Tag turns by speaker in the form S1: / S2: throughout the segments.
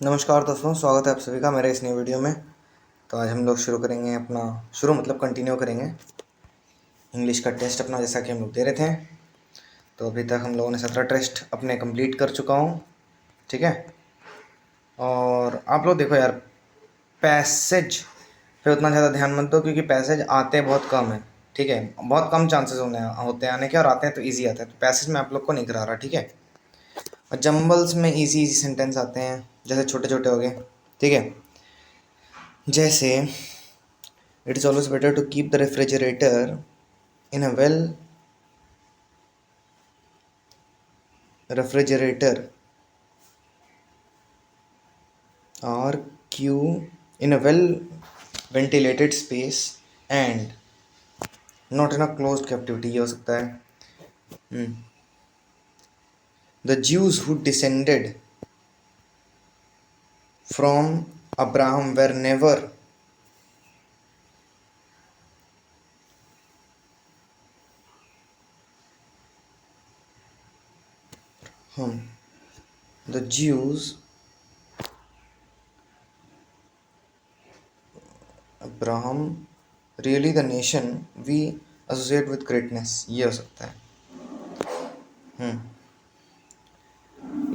S1: नमस्कार दोस्तों, स्वागत है आप सभी का मेरे इस नई वीडियो में। तो आज हम लोग शुरू करेंगे अपना कंटिन्यू करेंगे इंग्लिश का टेस्ट अपना, जैसा कि हम लोग दे रहे थे। तो अभी तक हम लोगों ने 17 टेस्ट अपने कंप्लीट कर चुका हूँ, ठीक है। और आप लोग देखो यार, पैसेज पे उतना ज़्यादा ध्यान मत दो, क्योंकि पैसेज आते बहुत कम है, ठीक है। बहुत कम चांसेस होते हैं आने के, और आते हैं तो ईजी आते हैं। तो पैसेज में आप लोग को नहीं करा रहा, ठीक है। और जम्बल्स में इजी इजी सेंटेंस आते हैं, जैसे छोटे छोटे हो गए, ठीक है। जैसे it is always better to keep the refrigerator in a well refrigerator or queue in a well ventilated space and not in a closed captivity, ये हो सकता है। The Jews who descended from Abraham were never the Jews Abraham really the nation we associate with greatness, ये हो सकता है।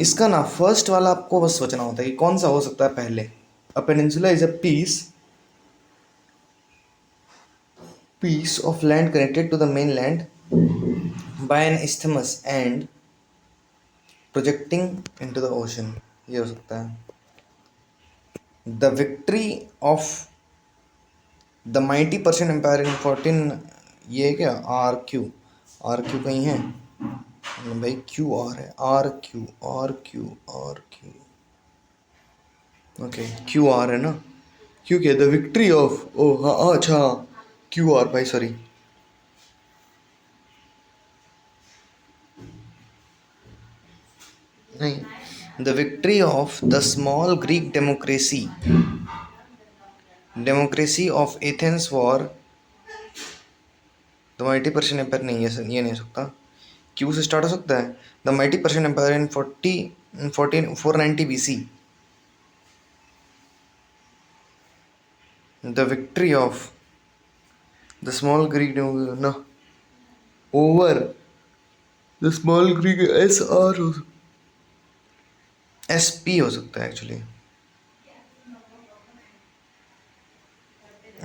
S1: इसका ना फर्स्ट वाला आपको बस सोचना होता है कि कौन सा हो सकता है पहले। अ peninsula is a piece of land connected to the mainland by an isthmus and projecting into the ocean, ये हो सकता है। The victory of the mighty Persian empire in 14, ये क्या आर क्यू कहीं है भाई, क्यू आर है, R Q R Q R Q, okay Q R है ना। क्यू क्या, द विक्ट्री ऑफ, ओ हाँ अच्छा, क्यू आर भाई, सॉरी। नहीं, the victory of the small Greek democracy of Athens war the mighty Persian empire, नहीं ये नहीं हो सकता। क्यू से स्टार्ट हो सकता है। The mighty Persian empire in 490 BC, the victory of the small Greek ना, over the small Greek, S R S P हो सकता है एक्चुअली,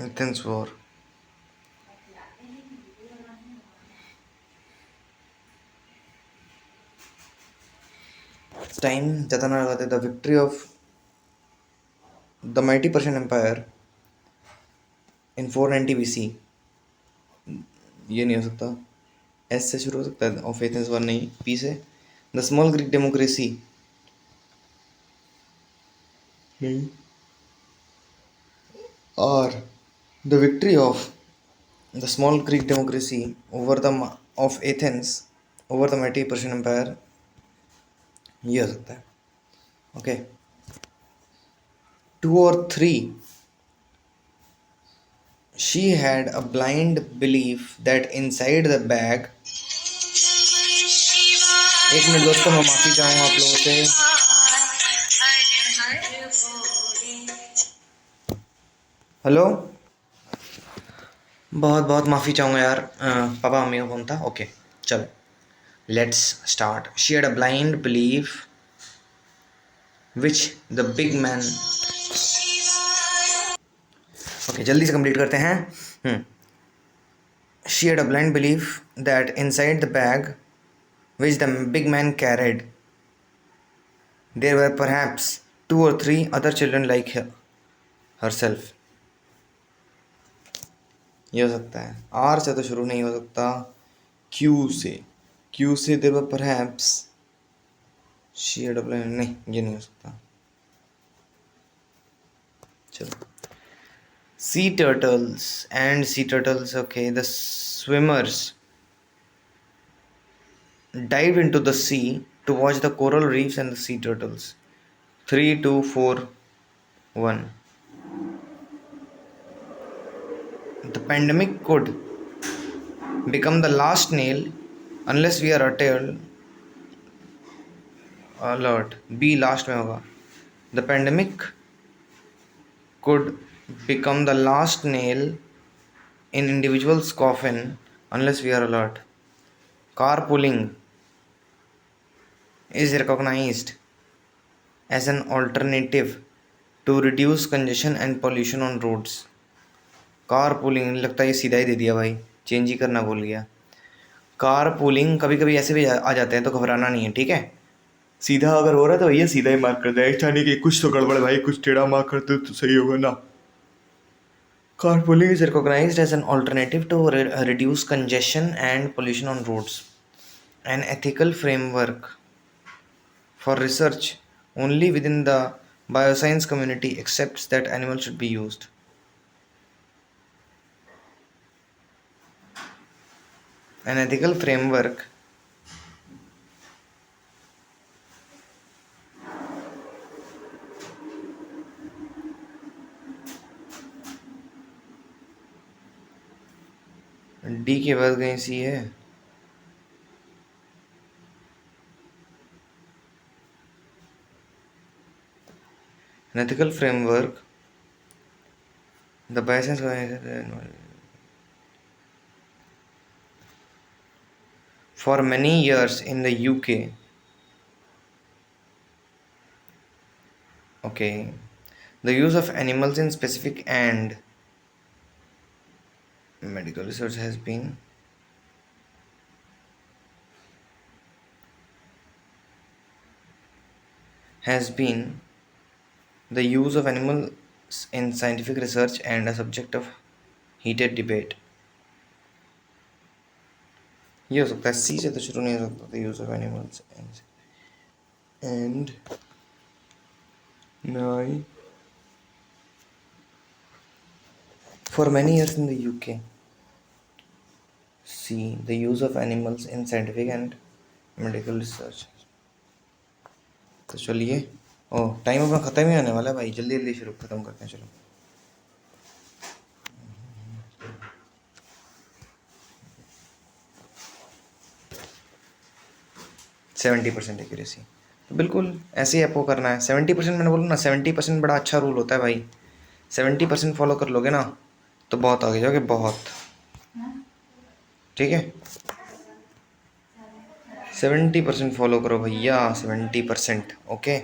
S1: एथेंस वॉर। टाइम ज़्यादा ना लगाते, the victory of the mighty Persian empire in 490 BC, ये नहीं हो सकता। एस से शुरू हो सकता है, ऑफ एथेंस वॉर नहीं, पी से। द स्मॉल ग्रीक डेमोक्रेसी नहीं, और the victory of the small Greek democracy over the of Athens over the mighty Persian empire, ये हो सकता है। ओके, 2 और 3, she had a blind belief that inside the bag, एक minute दोस्तों, मैं माफ़ी चाहूँगा आप लोगों से। हेलो, बहुत बहुत माफ़ी चाहूँगा यार, पापा मम्मी का फ़ोन था। ओके चलो, let's start. She had a blind belief which the big man, okay जल्दी से कंप्लीट करते हैं। She had a blind belief that inside the bag which the big man carried there were perhaps 2 or 3 other children like herself, ये हो सकता है। Are से तो शुरू नहीं हो सकता, क्यू से there were perhaps, she had a blind, नहीं ये नहीं हो सकता। चलो, sea turtles, okay, the swimmers dived into the sea to watch the coral reefs and the sea turtles. 3 2 4 1, the pandemic could become the last nail unless we are alert, B last में होगा। The pandemic could become the last nail in individual's coffin unless we are alert. Carpooling is recognized as an alternative to reduce congestion and pollution on roads. Carpooling लगता है ये सीधा ही दे दिया भाई, change ही करना भूल गया। कारपूलिंग कभी कभी ऐसे भी आ जाते हैं, तो घबराना नहीं है, ठीक है। सीधा अगर हो रहा है तो भैया सीधा ही मार्क कर दे, ऐसा नहीं कि कुछ तो गड़बड़ है भाई, कुछ टेढ़ा मार्क करते तो सही होगा ना। Carpooling is recognized as an alternative to reduce congestion and pollution on roads. An ethical framework for research only within the bioscience community accepts that animals should be used. An ethical framework D के बाद कहीं सी है। An ethical framework, the bioscience for many years in the UK. Okay, the use of animals in specific and medical research has been the use of animals in scientific research and a subject of heated debate. ये हो सकता है, सी से तो शुरू नहीं हो सकता, the use of animals and nine for many years in the UK. C, the use of animals in scientific and medical research. तो चलिए, ओह टाइम अपना ख़त्म ही होने वाला है भाई, जल्दी जल्दी शुरू ख़त्म करते हैं। चलो 70% एक्यूरेसी, तो बिल्कुल ऐसे ही आपको करना है। 70% मैंने बोला ना, 70% बड़ा अच्छा रूल होता है भाई। 70% फॉलो कर लोगे ना तो बहुत आगे जाओगे, बहुत। ठीक है, 70% फॉलो करो भैया, 70%। ओके,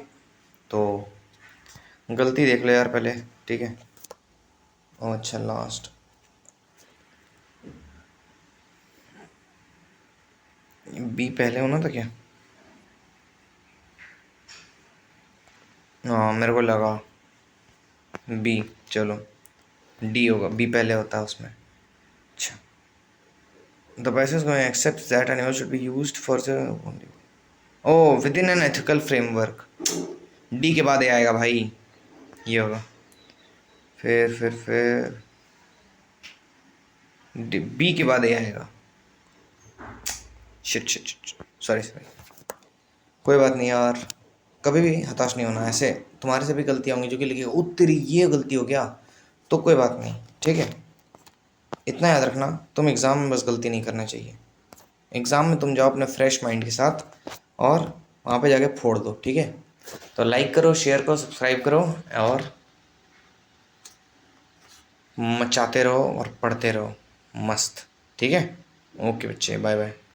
S1: तो गलती देख लो यार पहले, ठीक है। ओ अच्छा, लास्ट बी पहले होना था क्या? हाँ मेरे को लगा बी, चलो डी होगा, बी पहले होता है उसमें। अच्छा, the biases going accept that animal should be used for the O within an ethical framework. D के बाद ये आएगा भाई, ये होगा। फिर बी के बाद ये आएगा। Shit shit shit, sorry sorry, कोई बात नहीं यार, कभी भी हताश नहीं होना। ऐसे तुम्हारे से भी गलतियाँ होंगी जो कि लिखी उत्तरी ये गलती हो गया, तो कोई बात नहीं, ठीक है। इतना याद रखना, तुम एग्ज़ाम में बस गलती नहीं करना चाहिए। एग्ज़ाम में तुम जाओ अपने फ्रेश माइंड के साथ और वहाँ पे जाके फोड़ दो, ठीक है। तो लाइक करो, शेयर करो, सब्सक्राइब करो और मचाते रहो और पढ़ते रहो मस्त, ठीक है। ओके बच्चे, बाय बाय।